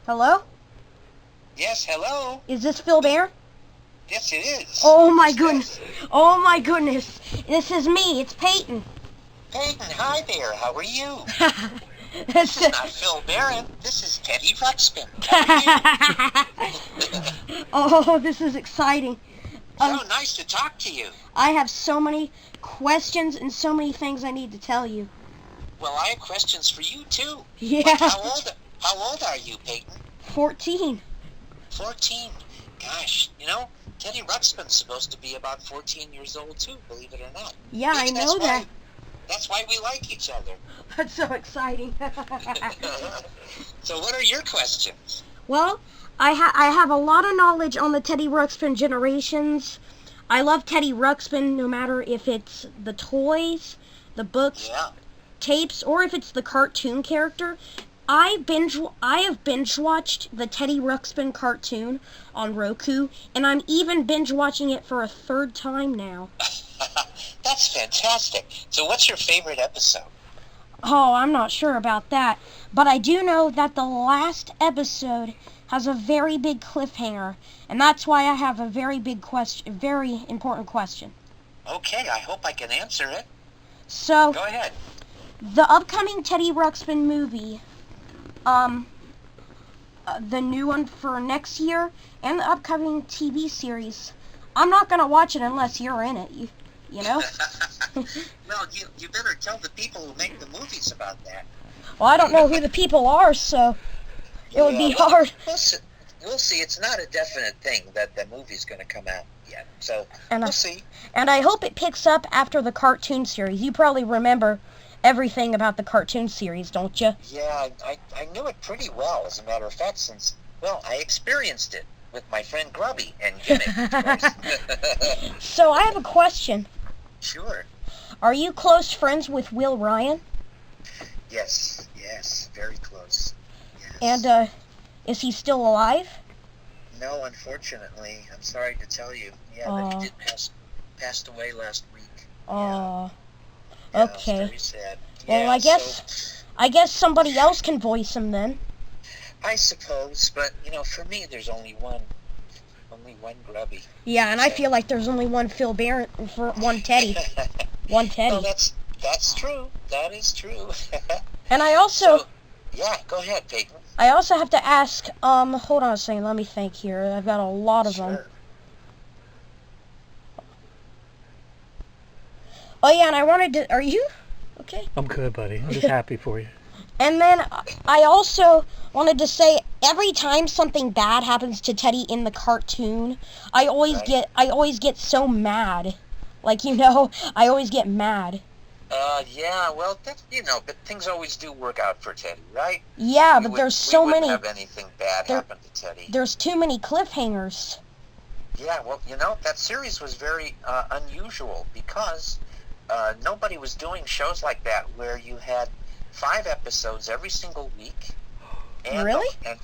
Hello? Yes, hello? Is this Phil Bear? Yes, it is. Oh my Yes. goodness. Oh my goodness. This is me. It's Payton. Payton, hi there. How are you? This is not Phil Barron. This is Teddy Ruxpin. How are you? Oh, this is exciting. So nice to talk to you. I have so many questions and so many things I need to tell you. Well, I have questions for you, too. Yeah. Like how old are you, Payton? 14. 14. Gosh, Teddy Ruxpin's supposed to be about 14 years old, too, believe it or not. Yeah, I know that. That's why we like each other. That's so exciting. So what are your questions? Well, I have a lot of knowledge on the Teddy Ruxpin generations. I love Teddy Ruxpin no matter if it's the toys, the books, tapes, or if it's the cartoon character. I have binge watched the Teddy Ruxpin cartoon on Roku, and I'm even binge watching it for a third time now. That's fantastic. So what's your favorite episode? Oh, I'm not sure about that, but I do know that the last episode has a very big cliffhanger, and that's why I have a very important question. Okay, I hope I can answer it. So, go ahead. The upcoming Teddy Ruxpin movie, the new one for next year, and the upcoming TV series, I'm not gonna watch it unless you're in it, you know? Well, you better tell the people who make the movies about that. Well, I don't know who the people are, so it would be hard. We'll see. It's not a definite thing that the movie's going to come out yet, so we'll see. And I hope it picks up after the cartoon series. You probably remember everything about the cartoon series, don't you? Yeah, I knew it pretty well, as a matter of fact, since, I experienced it with my friend Grubby and Gimmick. So I have a question. Sure. Are you close friends with Will Ryan? Yes, very close. Yes. And, is he still alive? No, unfortunately. I'm sorry to tell you. Yeah, but he did passed away last week. Oh. Yeah, Okay. Very sad. Well, Yeah, I guess somebody else can voice him then. I suppose, but for me, there's only one Grubby. Yeah, and I feel like there's only one Phil Barron for one Teddy. One Teddy. Well, that's true. That is true. And I also... yeah, go ahead, Payton. I also have to ask, hold on a second, let me think here. I've got a lot of them. Oh yeah, and I wanted to... Are you okay? I'm good, buddy. I'm just happy for you. And then I also wanted to say, every time something bad happens to Teddy in the cartoon, I always get so mad. Like, I always get mad. Yeah, well, but things always do work out for Teddy, right? Yeah, but there's so many... We wouldn't have anything bad happen to Teddy. There's too many cliffhangers. Yeah, well, that series was very unusual because nobody was doing shows like that where you had 5 episodes every single week. And really? And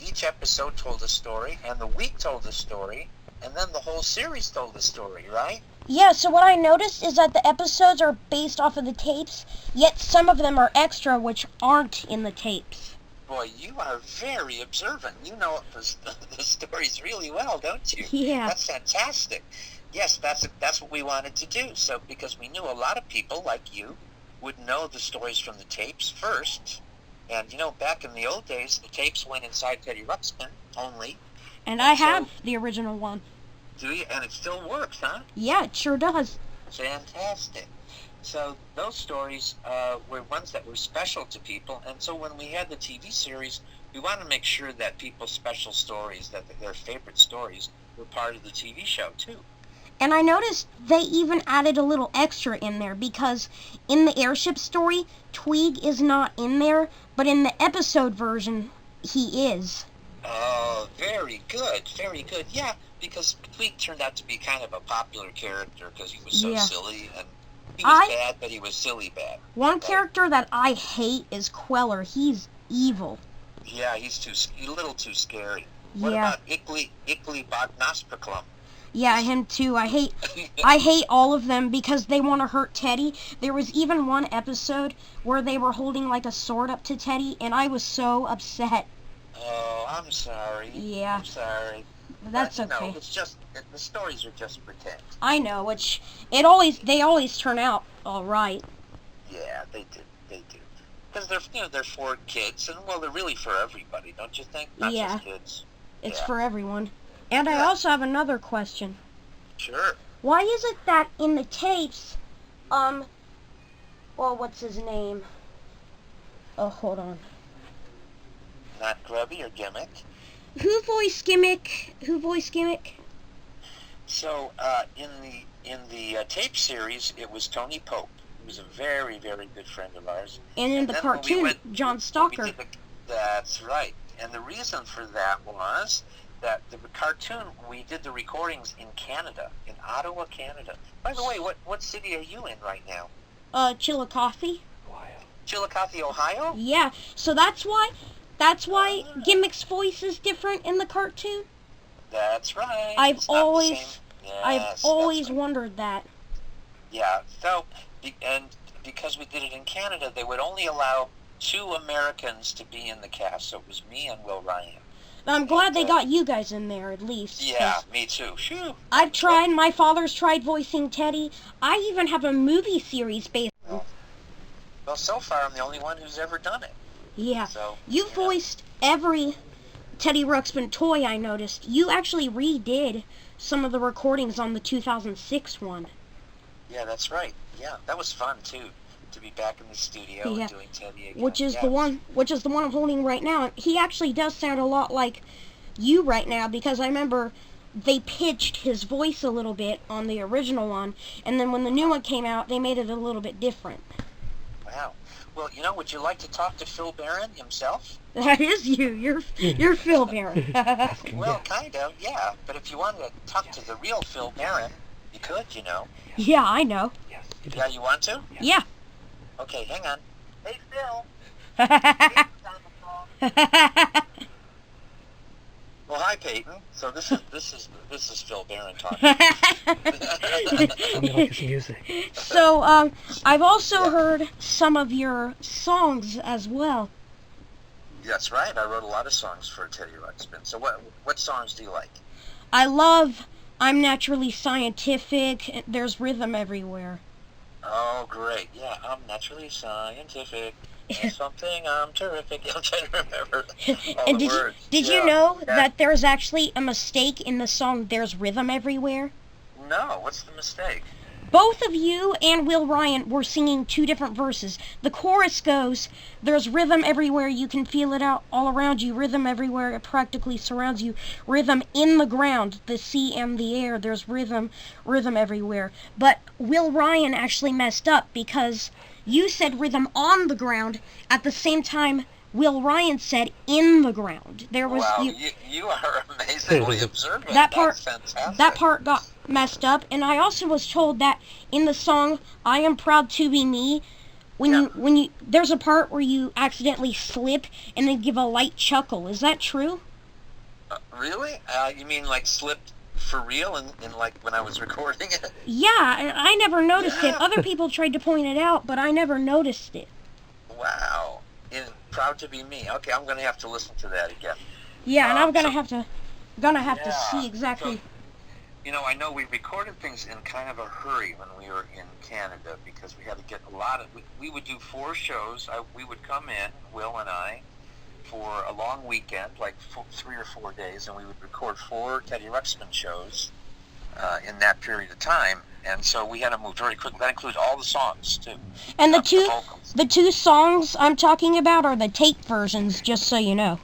each episode told a story, and the week told a story, and then the whole series told a story, right? Yeah, so what I noticed is that the episodes are based off of the tapes, yet some of them are extra which aren't in the tapes. Boy, you are very observant. You know the stories really well, don't you? Yeah. That's fantastic. Yes, that's what we wanted to do. So because we knew a lot of people like you would know the stories from the tapes first. And back in the old days, the tapes went inside Teddy Ruxpin only. And I have the original one. Do you? And it still works, huh? Yeah, it sure does. Fantastic. So those stories were ones that were special to people, and so when we had the TV series, we wanted to make sure that people's special stories, that their favorite stories, were part of the TV show too. And I noticed they even added a little extra in there, because in the airship story, Tweeg is not in there, but in the episode version, he is. Oh, very good, very good. Yeah, because Tweeg turned out to be kind of a popular character because he was so silly, and he was bad, but he was silly bad. One character that I hate is Queller. He's evil. Yeah, he's a little too scary. What about Ickly Bognosperklum? Yeah, him too. I hate all of them because they want to hurt Teddy. There was even one episode where they were holding like a sword up to Teddy, and I was so upset. Oh, I'm sorry. Yeah. I'm sorry. That's but, okay. No, it's just the stories are just pretend. I know, they always turn out all right. Yeah, they do. They do. Because they're for kids, and well, they're really for everybody, don't you think? Not Yeah. just kids. It's Yeah. for everyone. And I Yeah. also have another question. Sure. Why is it that in the tapes, well, what's his name? Oh, hold on. Not Grubby or Gimmick. Who voiced Gimmick? So, in the tape series, it was Tony Pope. He was a very, very good friend of ours. And in the then when we cartoon, went- John we Stalker. did that's right. And the reason for that was that the cartoon, we did the recordings in Canada, in Ottawa, Canada. By the way, what city are you in right now? Chillicothe. Chillicothe, Ohio? Yeah, so that's why Gimmick's voice is different in the cartoon. That's right. I've It's not the always same. Yes, that's right. wondered that. Yeah, so, and because we did it in Canada, they would only allow 2 Americans to be in the cast. So it was me and Will Ryan. I'm glad they got you guys in there at least. Yeah, me too. Phew. I've tried. My father's tried voicing Teddy. I even have a movie series based. Well, so far I'm the only one who's ever done it. Yeah. So You voiced every Teddy Ruxpin toy, I noticed. You actually redid some of the recordings on the 2006 one. Yeah, that's right. Yeah, that was fun too, to be back in the studio Yeah. and doing Teddy again. Which is Yeah. the one I'm holding right now. He actually does sound a lot like you right now, because I remember they pitched his voice a little bit on the original one, and then when the new one came out, they made it a little bit different. Wow. Well, would you like to talk to Phil Barron himself? That is you. You're Phil Barron. Well, kind of, yeah. But if you wanted to talk to the real Phil Barron, you could, Yeah, I know. Yes. Yeah, you want to? Yeah. Okay, hang on. Hey, Phil. Well, hi, Payton. So this is Phil Barron talking. Tell me like it's music. So, I've also heard some of your songs as well. That's right. I wrote a lot of songs for Teddy Ruxpin. So what songs do you like? I love I'm Naturally Scientific. There's Rhythm Everywhere. Oh, great. Yeah, I'm naturally scientific. And something I'm terrific. I'm trying to remember all And the words. did Yeah. you know Yeah. that there's actually a mistake in the song There's Rhythm Everywhere? No, what's the mistake? Both of you and Will Ryan were singing 2 different verses. The chorus goes, there's rhythm everywhere, you can feel it out all around you. Rhythm everywhere, it practically surrounds you. Rhythm in the ground, the sea and the air. There's rhythm everywhere. But Will Ryan actually messed up because you said rhythm on the ground at the same time Will Ryan said in the ground. There was Wow, you are amazingly observant. that part. That's fantastic. That part got messed up, and I also was told that in the song "I Am Proud to Be Me," when you there's a part where you accidentally slip and then give a light chuckle. Is that true? Really? You mean like slipped for real in like when I was recording it? Yeah, I never noticed it. Other people tried to point it out, but I never noticed it. Wow. Proud to Be Me. Okay, I'm going to have to listen to that again. Yeah, and I'm gonna so- have to see exactly. So, I know we recorded things in kind of a hurry when we were in Canada because we had to get a lot of... We would do 4 shows. We would come in, Will and I, for a long weekend, like 3 or 4 days, and we would record 4 Teddy Ruxpin shows in that period of time. And so we had to move very quickly. That includes all the songs, too. And Not the vocals. the 2 songs I'm talking about are the tape versions, just so you know.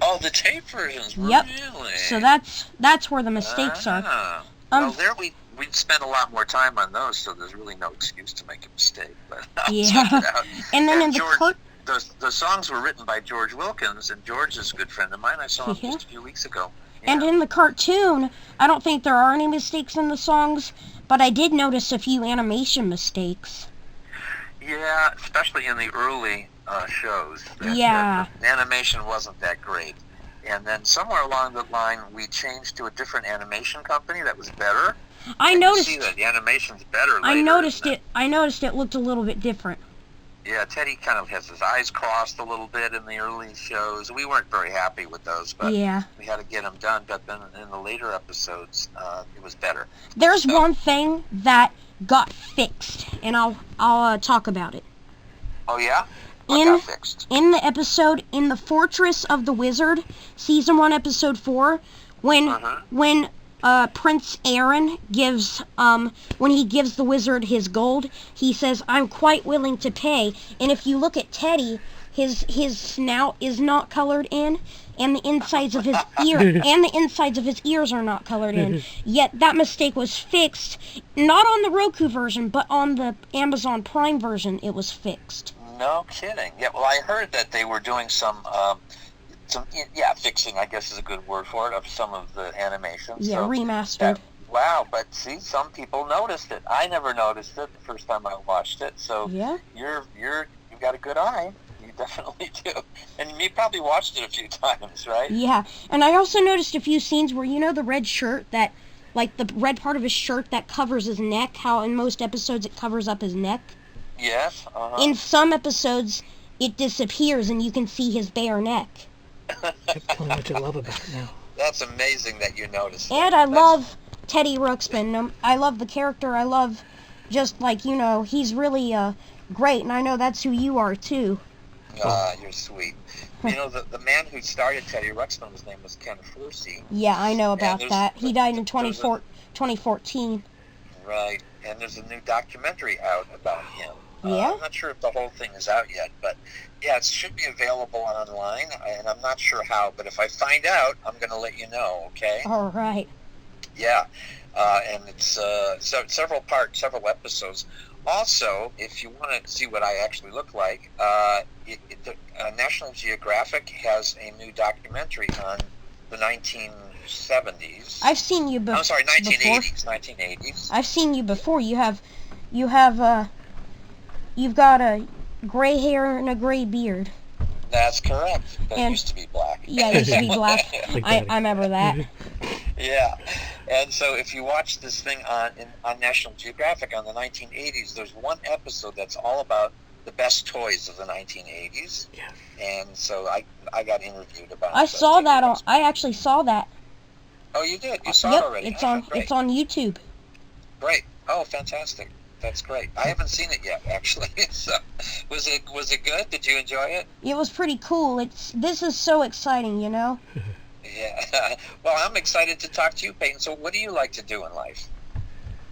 Oh, the tape versions, Yep. really? So that's where the mistakes are. Well, there we'd spend a lot more time on those, so there's really no excuse to make a mistake. But I'll Yeah. check it out. And then And in George, the songs were written by George Wilkins, and George is a good friend of mine. I saw him Yeah. just a few weeks ago. And Yeah. in the cartoon, I don't think there are any mistakes in the songs, but I did notice a few animation mistakes. Yeah, especially in the early shows. Yeah. The animation wasn't that great. And then somewhere along the line, we changed to a different animation company that was better. I and noticed. You see that the animation's better later. I noticed it. I noticed it looked a little bit different. Yeah, Teddy kind of has his eyes crossed a little bit in the early shows. We weren't very happy with those, but yeah, we had to get them done. But then in the later episodes, it was better. There's one thing that got fixed, and I'll talk about it. Oh yeah? What got fixed? In the episode in the Fortress of the Wizard, season 1, episode 4, when Prince Aaron gives when he gives the wizard his gold, he says, "I'm quite willing to pay." And if you look at Teddy, his snout is not colored in, and the insides of his ears are not colored in. Yet that mistake was fixed, not on the Roku version, but on the Amazon Prime version. It was fixed. No kidding. Yeah. Well, I heard that they were doing some fixing, I guess is a good word for it, of some of the animations. Yeah, so remastered. Wow, but see, some people noticed it. I never noticed it the first time I watched it. So yeah, you've got a good eye. You definitely do. And you probably watched it a few times, right? Yeah, and I also noticed a few scenes where, you know, the red shirt that, like the red part of his shirt that covers his neck, how in most episodes it covers up his neck? Yes. In some episodes, it disappears and you can see his bare neck. Tell me what you love about it now. That's amazing that you noticed that. And I love Teddy Ruxpin. I love the character. I love just, like, you know, he's really great, and I know that's who you are, too. You're sweet. You know, the man who started Teddy Ruxpin, his name was Ken Forsey. Yeah, I know about that. He died in 2014. Right, and there's a new documentary out about him. Yeah? I'm not sure if the whole thing is out yet, but yeah, it should be available online, and I'm not sure how, but if I find out, I'm going to let you know, okay? All right. Yeah, and it's several episodes. Also, if you want to see what I actually look like, National Geographic has a new documentary on the 1970s. I've seen you before. I'm sorry, 1980s. 1980s. I've seen you before. You've got a gray hair and a gray beard. That's correct. But it used to be black. Yeah, it used to be black. I remember that. Yeah. And so if you watch this thing on National Geographic on the 1980s, there's one episode that's all about the best toys of the 1980s. Yeah. And so I got interviewed about I saw that I actually saw that. Oh, you did? You saw it already? It's on YouTube. Great. Oh, fantastic. That's great. I haven't seen it yet, actually. So, was it good? Did you enjoy it? It was pretty cool. This is so exciting, you know? Yeah. Well, I'm excited to talk to you, Payton. So what do you like to do in life?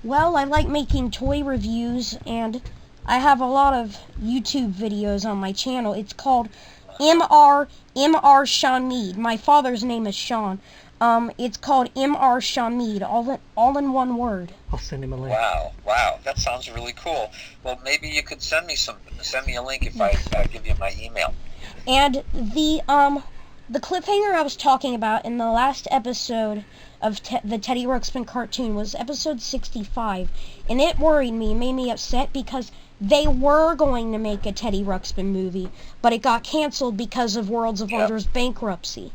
Well, I like making toy reviews, and I have a lot of YouTube videos on my channel. It's called Mr. Sean Mead. My father's name is Sean. It's called Mr. Sean Mead, all in one word. I'll send him a link. Wow, that sounds really cool. Well, maybe you could send me a link if I give you my email. And the cliffhanger I was talking about in the last episode of the Teddy Ruxpin cartoon was episode 65, and it worried me, made me upset, because they were going to make a Teddy Ruxpin movie, but it got canceled because of Worlds of Wonder's bankruptcy.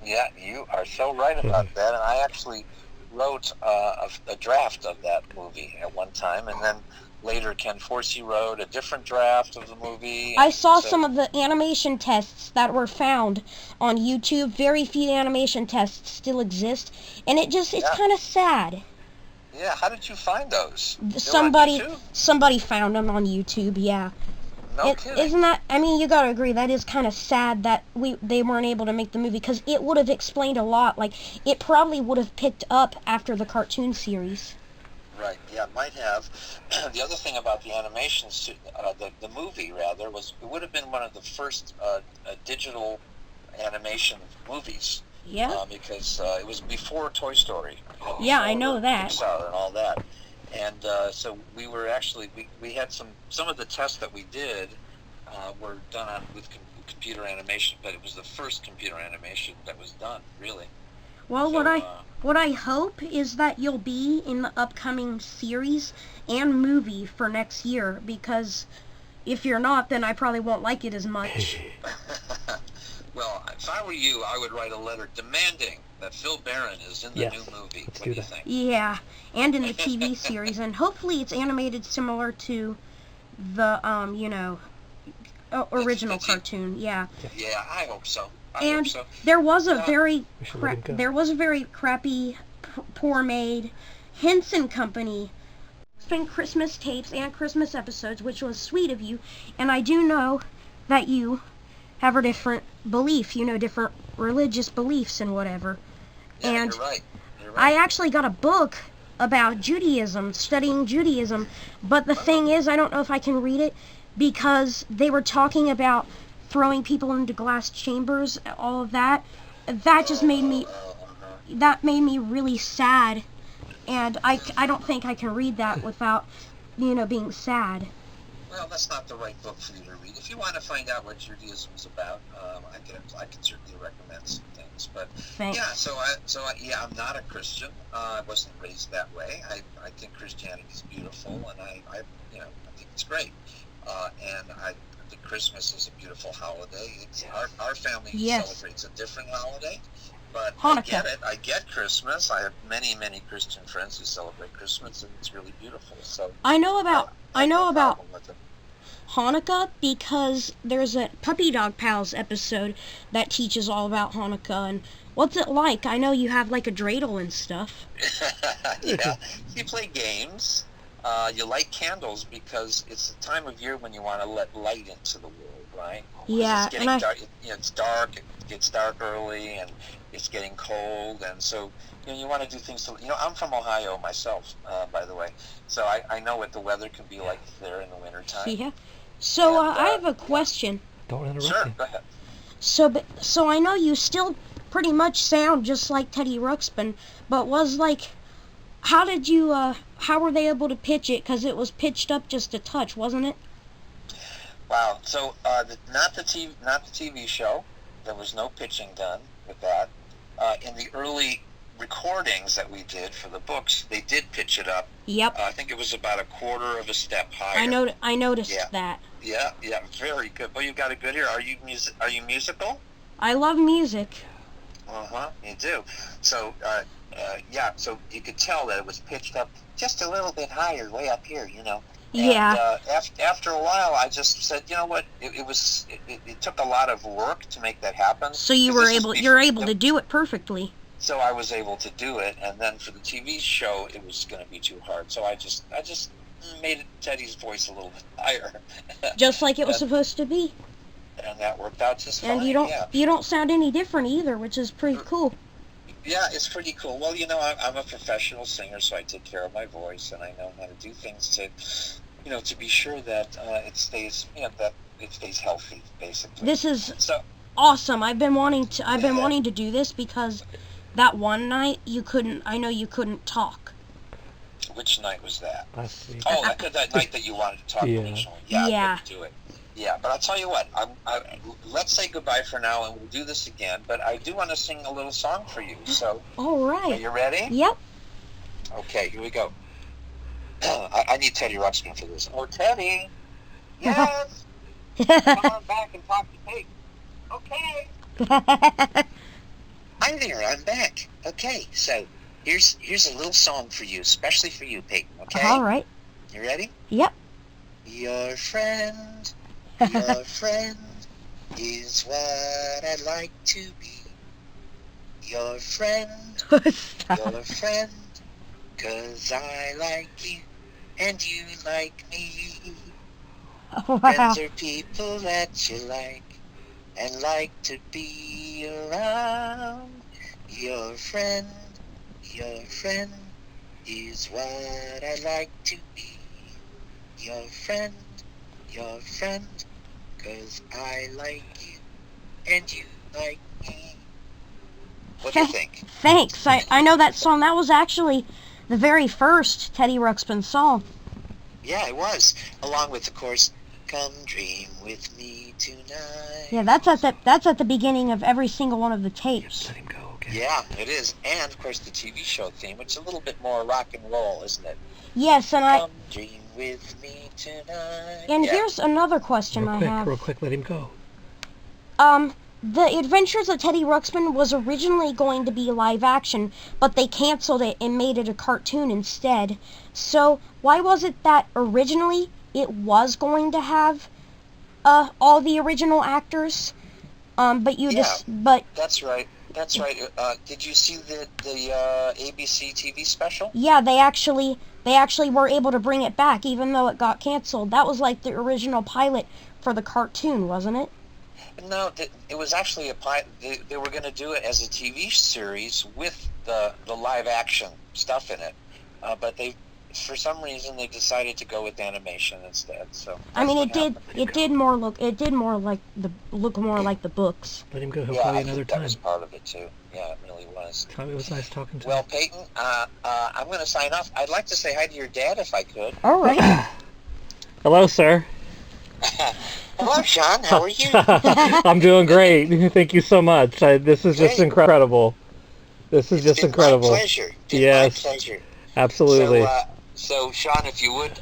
Yeah, you are so right about that, and I actually wrote a draft of that movie at one time, and then later Ken Forsey wrote a different draft of the movie. I saw some of the animation tests that were found on YouTube. Very few animation tests still exist, and it's kind of sad. Yeah, how did you find those? Somebody found them on YouTube, yeah. No kidding. Isn't that, I mean, you gotta agree, that is kind of sad that they weren't able to make the movie, because it would have explained a lot. Like, it probably would have picked up after the cartoon series. Right, yeah, it might have. The other thing about the animations, the movie, rather, was it would have been one of the first digital animation movies. Yeah. Because it was before Toy Story. Yeah, I know that. Pixar and all that. And so we were actually, we had some of the tests that we did were done with computer animation, but it was the first computer animation that was done, really. Well, so, what I hope is that you'll be in the upcoming series and movie for next year, because if you're not, then I probably won't like it as much. Well, if I were you, I would write a letter demanding that Phil Barron is in the new movie. What do you think? Yeah, and in the TV series, and hopefully it's animated similar to the original cartoon. Yeah. Yeah, I hope so. And there was a very crappy, poor made Henson Company spent Christmas tapes and Christmas episodes, which was sweet of you. And I do know that you have a different belief, different religious beliefs and whatever. Yeah, and you're right. I actually got a book about Judaism, studying Judaism, but the thing is, I don't know if I can read it because they were talking about throwing people into glass chambers, all of that. That just made me really sad, and I don't think I can read that without, being sad. Well, that's not the right book for you to read. If you want to find out what Judaism is about, I can certainly recommend some things. But Thanks. yeah, I'm not a Christian. I wasn't raised that way. I think Christianity is beautiful, and I think it's great. And I think Christmas is a beautiful holiday. It's our family celebrates a different holiday. But Hanukkah. I get Christmas. I have many Christian friends who celebrate Christmas, and it's really beautiful. So I know about with it. Hanukkah because there's a Puppy Dog Pals episode that teaches all about Hanukkah and what's it like. I know you have like a dreidel and stuff. Yeah, you play games. You light candles because it's the time of year when you want to let light into the world, right? Yeah, and dark, it's dark. It gets dark early, and it's getting cold, and so you want to do things to. I'm from Ohio myself, by the way, so I know what the weather can be like there in the wintertime. Yeah. So I have a question. Don't interrupt Sure, me. go ahead. So I know you still pretty much sound just like Teddy Ruxpin, but how were they able to pitch it? Because it was pitched up just a touch, wasn't it? Wow. So not the TV show. There was no pitching done with that. In the early recordings that we did for the books, they did pitch it up. Yep. I think it was about a quarter of a step higher. I noticed that. Yeah, very good. Well, you've got a good ear. Are you musical? I love music. You do. So, so you could tell that it was pitched up just a little bit higher, way up here, Yeah. And after a while, I just said, you know what? It took a lot of work to make that happen. So you're able to do it perfectly. So I was able to do it, and then for the TV show, it was going to be too hard. So I just made Teddy's voice a little bit higher. Just like it was supposed to be. And that worked out just fine. And you don't sound any different either, which is pretty cool. Yeah, it's pretty cool. Well, I'm a professional singer, so I take care of my voice, and I know how to do things to be sure that it stays healthy, basically. This is awesome. I've been wanting to do this because that one night you couldn't talk. Which night was that? Last week. Oh, that night that you wanted to talk originally. Yeah. I couldn't do it. Yeah, but I'll tell you what. Let's say goodbye for now, and we'll do this again. But I do want to sing a little song for you. So, all right. Are you ready? Yep. Okay, here we go. I need Teddy Ruxpin for this. Oh, Teddy. Yes. Come on back and talk to Payton. Okay. Hi there. I'm back. Okay, so here's a little song for you, especially for you, Payton. Okay. All right. You ready? Yep. Your friend is what I'd like to be. Your friend, your friend, 'cause I like you and you like me. Oh, wow. Friends are people that you like and like to be around. Your friend is what I like to be. Your friend, 'cause I like you and you like me. What do you think? Thanks. I know that song. That was actually the very first Teddy Ruxpin song. Yeah, it was. Along with, of course, Come Dream With Me Tonight. Yeah, that's at the beginning of every single one of the tapes. Let him go, okay? Yeah, it is. And, of course, the TV show theme, which is a little bit more rock and roll, isn't it? Yes, and Come dream with me tonight. And here's another question I have. Real quick, let him go. The Adventures of Teddy Ruxpin was originally going to be live action, but they canceled it and made it a cartoon instead. So why was it that originally it was going to have all the original actors, but that's right. That's right. Did you see the ABC TV special? Yeah, they actually were able to bring it back, even though it got canceled. That was like the original pilot for the cartoon, wasn't it? No, it was actually a pilot. They were going to do it as a TV series with the live action stuff in it, but for some reason they decided to go with animation instead. So I mean, it did more like the books. Let him go. He'll call you another time. That was part of it too. Yeah, it really was. It was nice talking to you. Well, Payton, I'm going to sign off. I'd like to say hi to your dad if I could. All right. Hello, sir. Hello, Sean. How are you? I'm doing great. Thank you so much. This is just incredible. This is just incredible. My pleasure. Yes. My pleasure. Absolutely. So, Sean, if you would,